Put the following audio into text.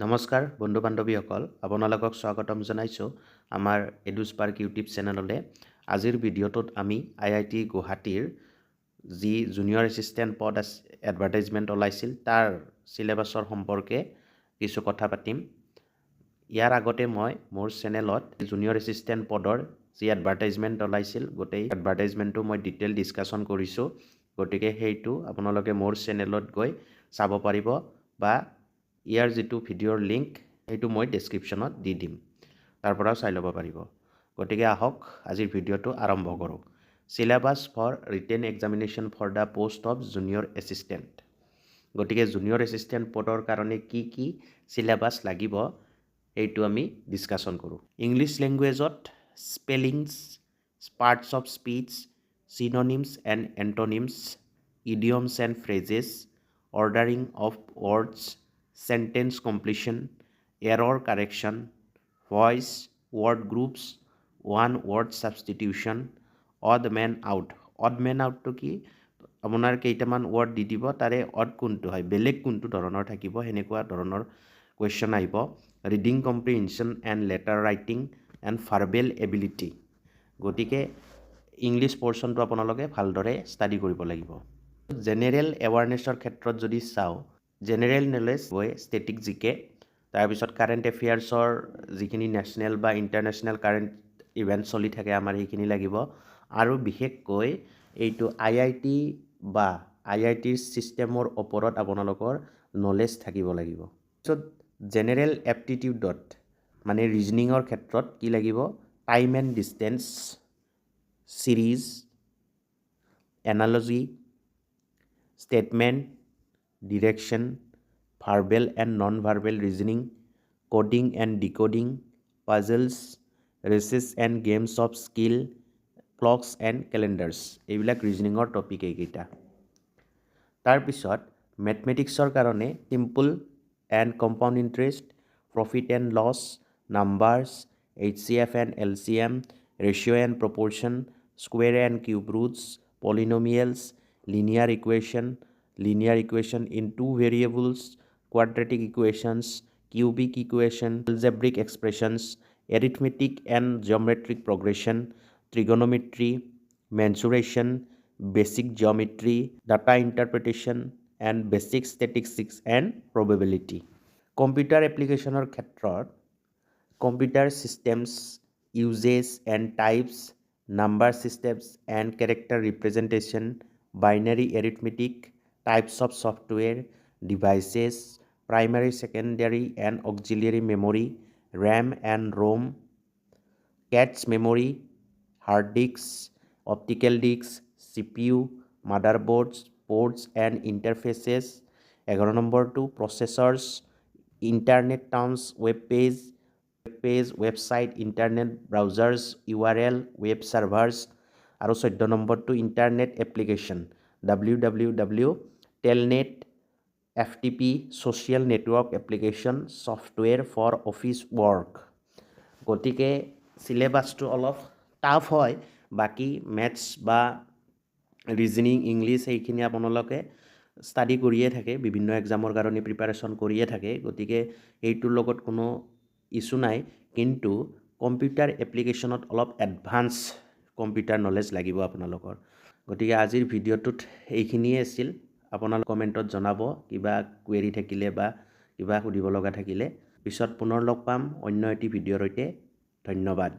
নমস্কাৰ বন্ধু বান্ধৱীসকল, আপোনালোকক স্বাগতম জনাইছোঁ আমাৰ এডুস্পাৰ্ক ইউটিউব চেনেললৈ। আজিৰ ভিডিঅ'টোত আমি IIT গুৱাহাটীৰ যি জুনিয়ৰ এছিষ্টেণ্ট পদ এডভাৰটাইজমেণ্ট ওলাইছিল তাৰ চিলেবাছৰ সম্পৰ্কে কিছু কথা পাতিম। ইয়াৰ আগতে মই মোৰ চেনেলত জুনিয়ৰ এছিষ্টেণ্ট পদৰ যি এডভাৰটাইজমেণ্ট ওলাইছিল গোটেই এডভাৰটাইজমেণ্টটো মই ডিটেইল ডিছকাশ্যন কৰিছোঁ। গতিকে সেইটো আপোনালোকে মোৰ চেনেলত গৈ চাব পাৰিব বা ইয়াৰ যিটো ভিডিঅ'ৰ লিংক সেইটো মই ডেছক্ৰিপশ্যনত দি দিম, তাৰ পৰা চাই ল'ব পাৰিব। গতিকে আহক আজিৰ ভিডিঅ'টো আৰম্ভ কৰোঁ। Syllabus for written examination for the post of junior assistant. গতিকে জুনিয়ৰ এছিষ্টেণ্ট পদৰ কাৰণে কি কি চিলেবাছ লাগিব এইটো আমি ডিছকাশ্যন কৰোঁ। ইংলিছ লেংগুৱেজত spellings, parts of speech, synonyms and antonyms, idioms and phrases, ordering of words, sentence completion, error correction, voice, word groups, one word substitution, odd man out. Odd man out to কি আপোনাৰ কেইটামান word দি দিব, তাৰে odd কোনটো হয়, বেলেগ কোনটো ধৰণৰ থাকিব, সেনেকুৱা ধৰণৰ কুৱেশ্যন আহিব। Reading comprehension and letter writing and verbal ability. গতিকে ইংলিছ পৰ্চনটো আপোনালোকে ভালদৰে ষ্টাডি কৰিব লাগিব। জেনেৰেল এৱাৰনেছৰ ক্ষেত্ৰত যদি চাওঁ, জেনেৰেল নলেজ হয় ষ্টেটিক জিকে, তাৰপিছত কাৰেণ্ট এফেয়াৰ্ছৰ যিখিনি নেশ্যনেল বা ইণ্টাৰনেশ্যনেল কাৰেণ্ট ইভেণ্ট চলি থাকে আমাৰ সেইখিনি লাগিব। আৰু বিশেষকৈ এইটো IIT বা IITৰ ছিষ্টেমৰ ওপৰত আপোনালোকৰ নলেজ থাকিব লাগিব। তাৰপিছত জেনেৰেল এপ্টিটিউডত মানে ৰিজনিঙৰ ক্ষেত্ৰত কি লাগিব, time and distance, series, analogy, statement, direction, verbal and non verbal reasoning, coding and decoding, puzzles, races and games of skill, clocks and calendars. এইবিলাক ৰিজনিঙৰ টপিক এইকেইটা। তাৰপিছত মেথমেটিক্সৰ কাৰণে simple and compound interest, profit and loss, numbers, HCF and LCM, ratio' and proportion, square and cube roots, polynomials, linear equation in two variables, quadratic equations, cubic equation, algebraic expressions, arithmetic and geometric progression, trigonometry, mensuration, basic geometry, data interpretation, and basic statistics and probability. Computer applicationৰ ক্ষেত্ৰত computer systems, uses and types, number systems and character representation, binary arithmetic, types of software, devices, primary, secondary and auxiliary memory, RAM and ROM, cache memory, hard disks, optical disks, CPU, motherboards, ports and interfaces. 11 number 2 processors, internet terms, web page, website, internet browsers, URL, web servers. আৰু 14 number 2 internet application, www, telnet, FTP, social network application, software for office work. গতিকে চিলেবাছটো অলপ tough হয়, বাকী maths বা reasoning, English এইখিনি আপোনালোকে study কৰিয়ে থাকে, বিভিন্ন এক্সামৰ কাৰণে প্ৰিপাৰেশ্যন কৰিয়ে থাকে। গতিকে এইটোৰ লগত কোনো ইছ্যু নাই, কিন্তু কম্পিউটাৰ এপ্লিকেশ্যনত অলপ এডভান্স কম্পিউটাৰ নলেজ লাগিব আপোনালোকৰ। গতিকে আজিৰ ভিডিঅ'টোত এইখিনিয়ে আছিল। আপোনালোক কমেণ্টত জনাব কিবা কুৱেৰি থাকিলে বা কিবা সুধিব লগা থাকিলে। পিছত পুনৰ লগ পাম অন্য এটি ভিডিঅ'ৰ সৈতে। ধন্যবাদ।